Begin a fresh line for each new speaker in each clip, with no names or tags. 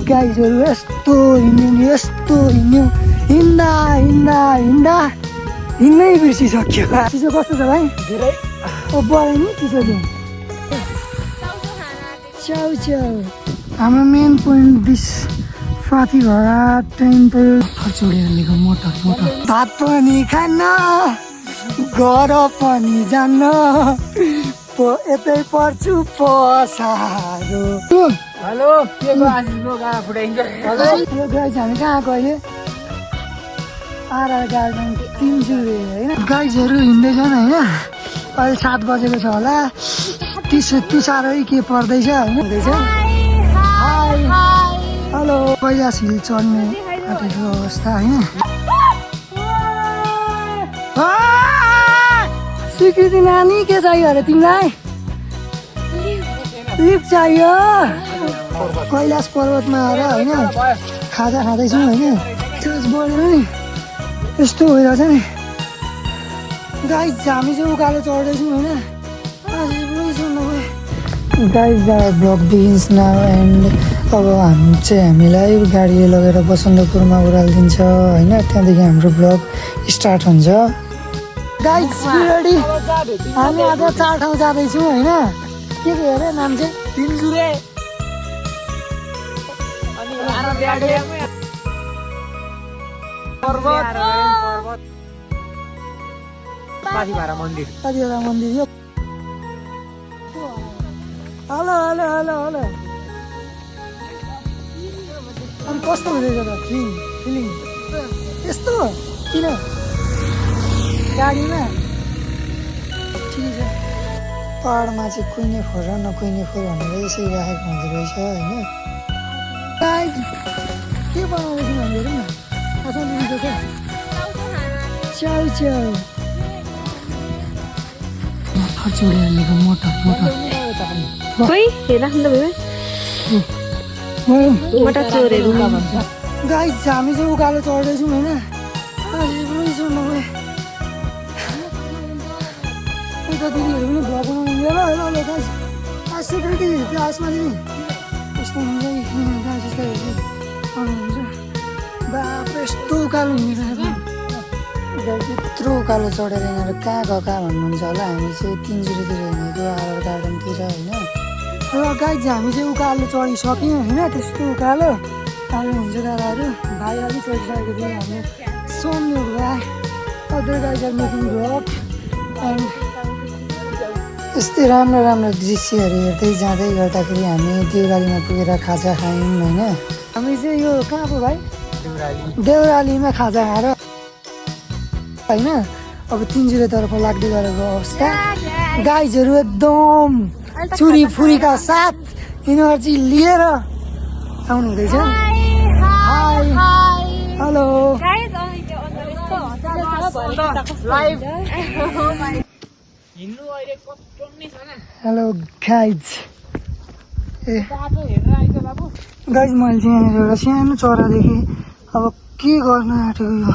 गाइजहरू यस्तो हिँड्यो नि यस्तो हिँड्यो हिँड्दा हिँड्दा हिँड्दा हिँड्नै बिर्सिसक्यो। चिसो कस्तो छ भाइ? धेरै बढ्यो नि चिसो चाहिँ। च्याउ च्याउ हाम्रो main point this Pathibhara temple छोडेर लिएको मोटर मोटर भात पनि खान्न घर पनि जान्न यतै पर्छु पसारो।
हेलो के को आशिषको गाडा फुटाइन्छ।
हेलो गाइज हामी कहाँ गयो अहिले? आरआर गार्डन 3 होइन गाइजहरू हिँड्दैछन् होइन। अहिले 7 बजेको छ होला। तुसारै के पर्दैछ होइन हुँदैछ। हेलो कैलाश हिल चढ्ने आँटेको अवस्था होइन। स्वीकृति नानी के चाहियो अरे तिमीलाई? लिफ्ट चाहियो। कैलाश पर्वतमा आएर होइन खाजा खाँदैछौँ होइन। चेन्ज बढेर नि यस्तो भइरहेछ नि गाइज। हामी चाहिँ उकालो चढ्दैछौँ होइन। Guys blog begins now and अब हामीलाई गाडीले लगेर बसन्तपुरमा ओह्रालिदिन्छ होइन। त्यहाँदेखि हाम्रो ब्लग स्टार्ट हुन्छ। गाइज रेडी हामी आज 4 ठाउँ जाँदैछौँ होइन। के अरे नाम चाहिँ?
तिनजुरे अनि पर्वत पाथिभरा मन्दिर यो। हेलो हेलो हेलो हेलो
अनि कस्तो हुँदैछ त फिलिङ? यस्तो किन गाडीमा ठिक छ। पहाडमा चाहिँ कुहिने फोर र नकुहिने फोर भनेर यसै राखेको हुँदो रहेछ होइन। के बनाउँदैछौँ हामी हेरौँ न। च्याउ च्याउ छोडेर लिएको मोटर मोटर गाइज हामी चाहिँ उकालो चढ्दैछौँ होइन। यता दिदीहरू पनि भ्लग बनाउनु मिलेर हेलो हेलो गाइज सेक्युरिटी क्लासमा चाहिँ यस्तो हुन्छ गाइज यस्तो आउनुहुन्छ। बाप यस्तो उकालो हिँडिरहेको यत्रो उकालो चढेर यिनीहरू कहाँ गएका भन्नुहुन्छ होला। हामी चाहिँ 3 जुरेतिर हिँडेको आरआर गार्डनतिर होइन। र गाइज हामी चाहिँ उकालो चढिसक्यौँ होइन। त्यस्तो उकालो अब हुन्छ दादाहरू भाइ अलिक चढिसकेको थियो। हामी सोम्यो भाइ other guys are making vlog and यस्तै राम्रो राम्रो दृश्यहरू हेर्दै जाँदै गर्दाखेरि हामी देउरालीमा पुगेर खाजा खायौँ होइन। हामी चाहिँ यो कहाँ पो भाइ? देउरालीमा खाजा खाएर होइन। अब 3 जुरेतर्फ लाग्दै गरेको अवस्था। गाइजहरू एकदम चुरी फुरीका साथ इनर्जी लिएर आउनु हुँदैछ। Hello hello guys. गाइज मैले चाहिँ यहाँनिर एउटा सानो चरा देखेँ। अब के गर्न आँटेको यो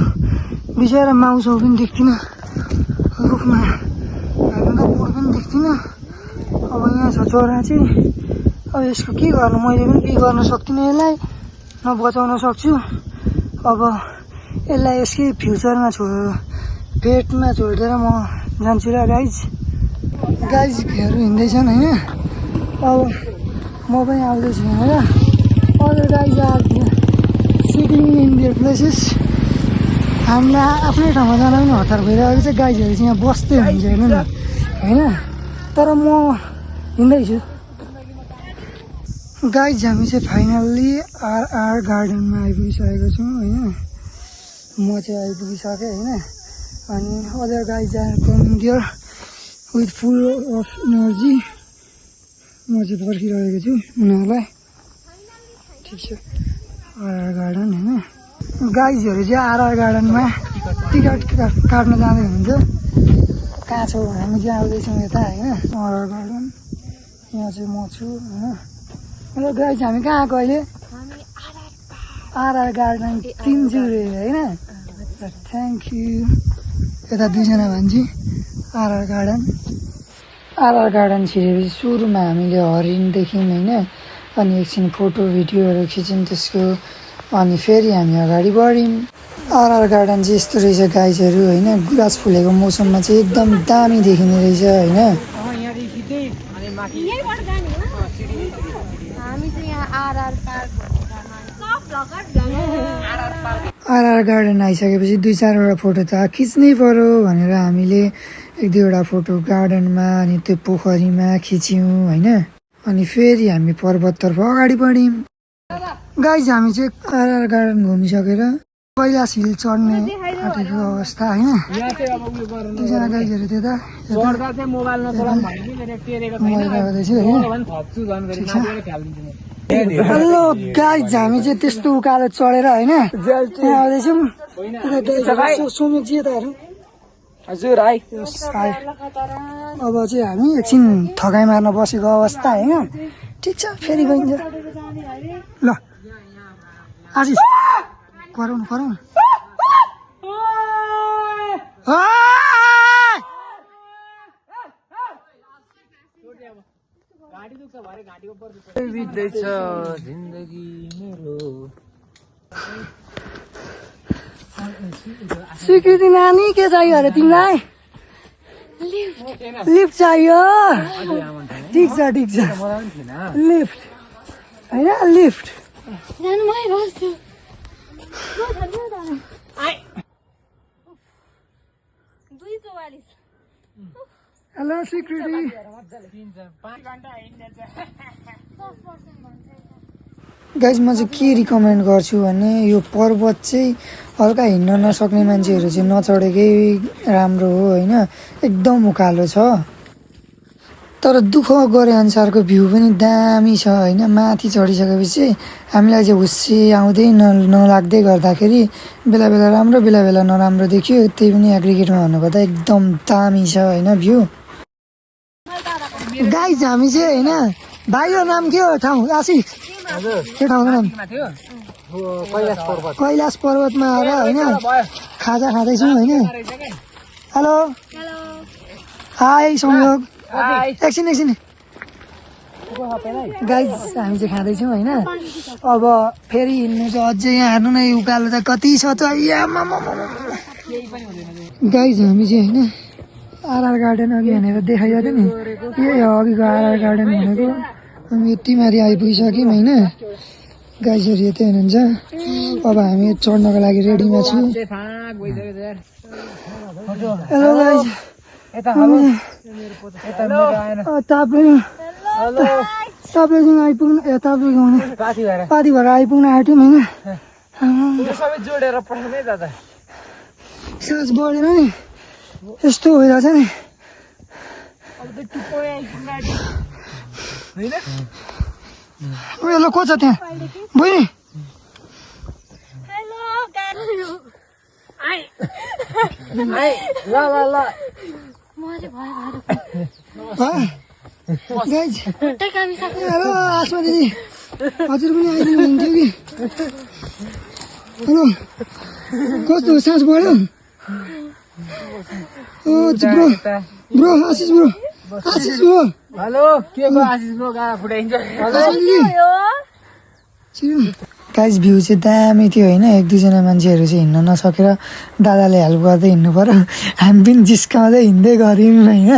बिचरा माउसहरू पनि देख्दिनँ रुखमा ढाडुङ्गा बोर्ड पनि देख्दिनँ। अब यहाँ छ चरा चाहिँ। अब यसको के गर्नु? मैले पनि केही गर्न सक्दिनँ यसलाई न बचाउन सक्छु। अब यसलाई यसकै फ्युचरमा पेटमा छोडिदिएर म जान्छु र गाइजहरू हिँड्दैछन् होइन। अब म पनि आउँदैछु होइन। Other guys are sitting in their places. हामीलाई आफ्नै ठाउँमा जान पनि हतार भइरहेको छ। गाइजहरू चाहिँ यहाँ बस्दै हुन्छ हेर्नु न होइन। तर म हिँड्दैछु। गाइज हामी चाहिँ फाइनल्ली आरआर गार्डनमा आइपुगिसकेको छौँ होइन। म चाहिँ आइपुगिसकेँ होइन। अनि other guys are coming there with full of energy. म चाहिँ पर्खिरहेको छु उनीहरूलाई। ठिक छ आरआर गार्डन होइन। गाइजहरू चाहिँ आरआर गार्डनमा टिकट काट्न जाँदै हुनुहुन्छ। कहाँ छौ? हामी चाहिँ आउँदैछौँ यता होइन आरआर गार्डन। यहाँ चाहिँ म छु होइन। हेलो गाइज हामी कहाँ आएको अहिले? आरआर गार्डन 3 जुरे होइन। Thank you. यता 2 जना मान्छे आरआर गार्डन छिरेपछि सुरुमा हामीले हरिण देख्यौँ होइन। अनि एकछिन फोटो भिडियोहरू खिच्यौँ त्यसको अनि फेरि हामी अगाडि बढ्यौँ आरआर गार्डन चाहिँ यस्तो रहेछ गाइजहरू होइन गुराँस फुलेको मौसममा चाहिँ एकदम दामी देखिने रहेछ होइन आरआर गार्डन आइसकेपछि 2-4वटा फोटो त खिच्नै पर्यो भनेर हामीले 1-2वटा फोटो गार्डनमा अनि त्यो पोखरीमा खिच्यौँ होइन अनि फेरि हामी पर्वततर्फ अगाडि बढ्यौँ गाइज हामी चाहिँ आरआर गार्डन घुमिसकेर कैलाश हिल चढ्ने आँटेको अवस्था होइन दुईजना गाइजहरू त्यता हेलो गाइज हामी चाहिँ त्यस्तो उकालो चढेर होइन यहाँ आउँदैछौँ सोमेकजी यताहरू
हजुर है
अब चाहिँ हामी एकछिन थकाइ मार्न बसेको अवस्था होइन ठिक छ फेरि गइन्छ ल आशिष कराउनु कराउनु
बित्दैछ जिन्दगी मेरो
स्वीकृति नानी के चाहियो अरे तिमीलाई लिफ्ट चाहियो ठिक छ लिफ्ट होइन लिफ्ट हेलो स्वीकृति गाइज म चाहिँ के रिकमेन्ड गर्छु भने यो पर्वत चाहिँ हल्का हिँड्न नसक्ने मान्छेहरू चाहिँ नचढेकै राम्रो हो होइन एकदम उकालो छ तर दुःख गरे अनुसारको भ्यू पनि दामी छ होइन माथि चढिसकेपछि चाहिँ हामीलाई चाहिँ हुस्से आउँदै नलाग्दै गर्दाखेरि बेला बेला राम्रो बेला बेला नराम्रो देखियो त्यही पनि एग्रिगेटमा भन्नुपर्दा एकदम दामी छ होइन भ्यू गाइज हामी चाहिँ होइन भाइको नाम के हो ठाउँ आशिष के ठाउँको नाम कैलाश पर्वतमा आएर होइन खाजा खाँदैछौँ होइन हेलो हाई संयोग एकछिन गाइज हामी चाहिँ खाँदैछौँ होइन अब फेरि हिँड्नु चाहिँ अझै यहाँ हेर्नु न यो उकालो त कति छ त गाइज हामी चाहिँ होइन आरआर गार्डन अघि भनेर देखाइयो नि यही हो अघिको आरआर गार्डन भनेको हामी यति माथि आइपुगिसक्यौँ होइन गाइजहरू यतै हुनुहुन्छ अब हामी चढ्नको लागि रेडीमा छौँ हेलो गाइज ताप्लेजुङ आइपुग्नु ताप्लेजुङ पाती भएर आइपुग्न आँट्यौँ होइन साँझ बढेर नि यस्तो भइरहेछ नि उयो को छ त्यहाँ बहिनी हेलो आसमा दिदी हजुर पनि आइदिनु हुन्थ्यो कि हेलो कस्तो सास बढ्यो ब्रो आशिष ब्रो
हेलो के को आशिष ब्रो गाडा फुटाइन्छ
गाइस भ्यू चाहिँ दामी थियो होइन 1-2जना मान्छेहरू चाहिँ हिँड्न नसकेर दादाले हेल्प गर्दै हिँड्नु पर्यो हामी पनि जिस्काउँदै हिँड्दै गऱ्यौँ होइन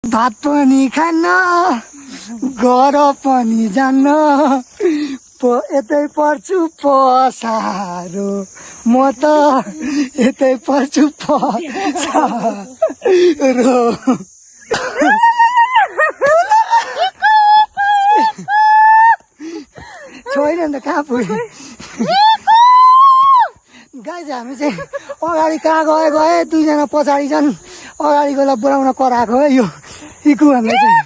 भात पनि खान्न घर पनि जान्न यतै पर्छु पसारो म त यतै पर्छु पसारो छोइन नि त कहाँ पुग्यो गाइज हामी चाहिँ अगाडि कहाँ गए 2जना पछाडि छन् अगाडिकोलाई बोलाउन कराएको है यो इकु भन्दै चाहिँ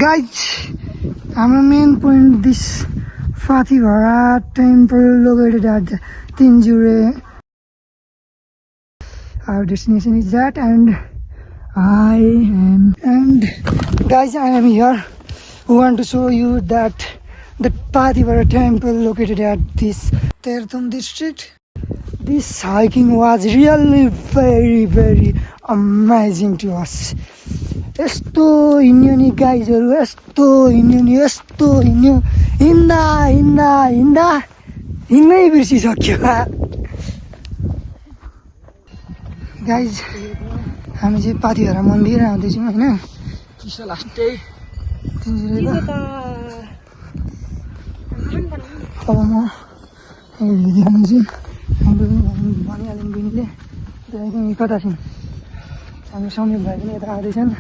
गाइज हाम्रो main point this Pathibhara temple located at Tinjure our destination is that and guys I am here who want to show you that the Patibara temple located at this Terthum district. This hiking was really very amazing to us. यस्तो हिँड्यो नि गाइजहरू, यस्तो हिँड्यो नि, यस्तो हिँड्यो, हिँड्दा हिँड्दा हिँड्दा हिँड्नै बिर्सिसक्यो। गाइज हामी चाहिँ पाथिभरा मन्दिर आउँदैछौँ होइन। अब म भिडियो हाल्छु, हाम्रो भनिहाल्यौँ बहिनीले एकदम कता छौँ। हाम्रो समीप भाइ पनि यता आउँदैछन्।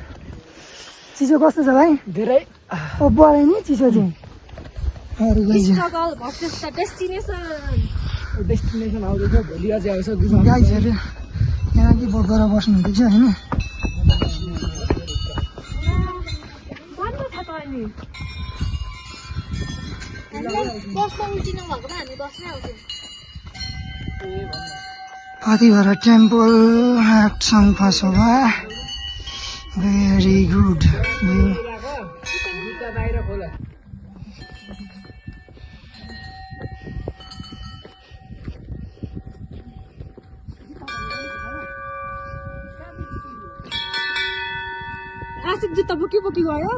चिसो कस्तो छ भाइ?
धेरै
बढाइ नि चिसो चाहिँ। अरू
डेस्टिनेसन आउँदैछ, भोलि अझै आउँछ।
गाइजहरू यहाँ कि बोट गरेर बस्नु हुँदैछ होइन। Pathibhara temple Sankhuwasabha very good.
आशिक जुत्ता बोकी बोकी गयो।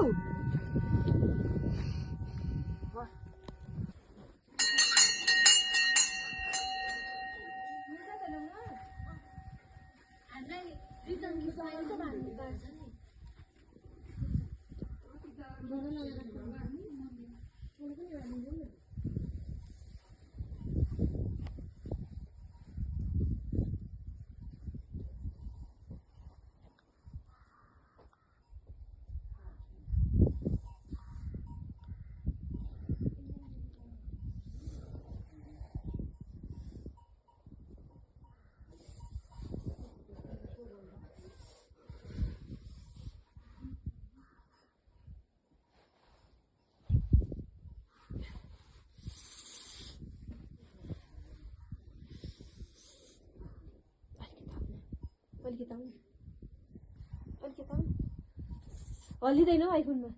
हल्लिँदैन आइफोनमा।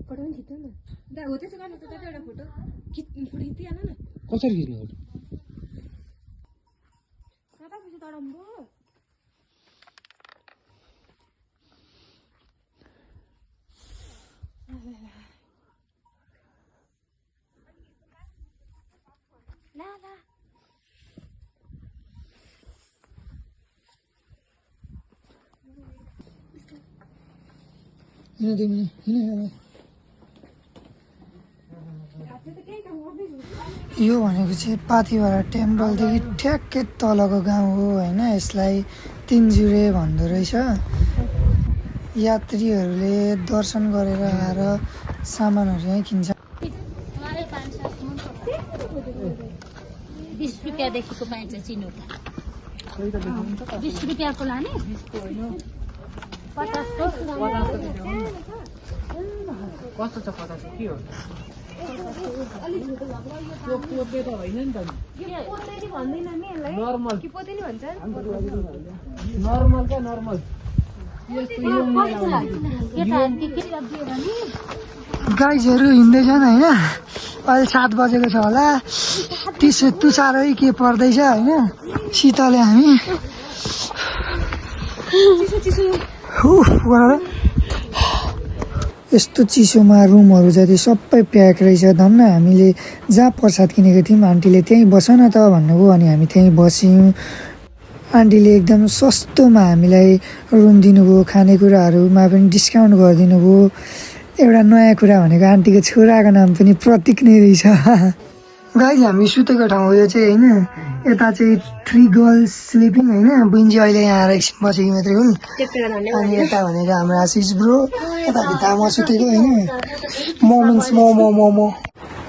फोटो पनि खिच्नु न। हो त्यसो गर्नु त एउटा फोटो खिचिहाल्नु न।
कसरी खिच्नु?
कता पछि तडम्बो ला ला।
यो भनेको चाहिँ पाथिभरा टेम्पलदेखि ठ्याक्कै तलको गाउँ हो होइन। यसलाई तिनजुरे भन्दो रहेछ। यात्रीहरूले दर्शन गरेर आएर सामानहरू यहीँ किन्छ।
20 रुपियाँदेखिको पाइन्छ चिनोका। 20 रुपियाँको लाने 50 को
कस्तो छ? 50 के हो? पोते त होइन नि त। नर्मल नर्मल क्या नर्मल।
गाइजहरू हिँड्दैछन् होइन। अहिले 7 बजेको छ होला। तुसारै के पर्दैछ होइन। शीतले हामी यस्तो चिसोमा रुमहरू जति सबै प्याक रहेछ। धन्न हामीले जहाँ प्रसाद किनेको थियौँ आन्टीले त्यहीँ बस न त भन्नुभयो। अनि हामी त्यहीँ बस्यौँ। आन्टीले एकदम सस्तोमा हामीलाई रुम दिनुभयो। खानेकुराहरूमा पनि डिस्काउन्ट गरिदिनु भयो। एउटा नयाँ कुरा भनेको आन्टीको छोराको नाम पनि प्रतीक नै रहेछ। गाइज हामी सुतेको ठाउँ हो यो चाहिँ होइन। यता चाहिँ 3 गर्ल्स स्लिपिङ होइन। बहिनी चाहिँ अहिले यहाँ आएर एकछिन बसेको मात्रै हुन्। अनि यता भनेको हाम्रो आशिष ब्रो, यता भित्र म सुतेको होइन। मोमेन्ट्स मोमो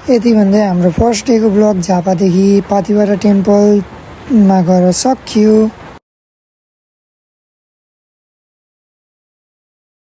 यति भन्दै हाम्रो फर्स्ट डेको ब्लग झापादेखि पाथिभरा टेम्पलमा गएर सकियो।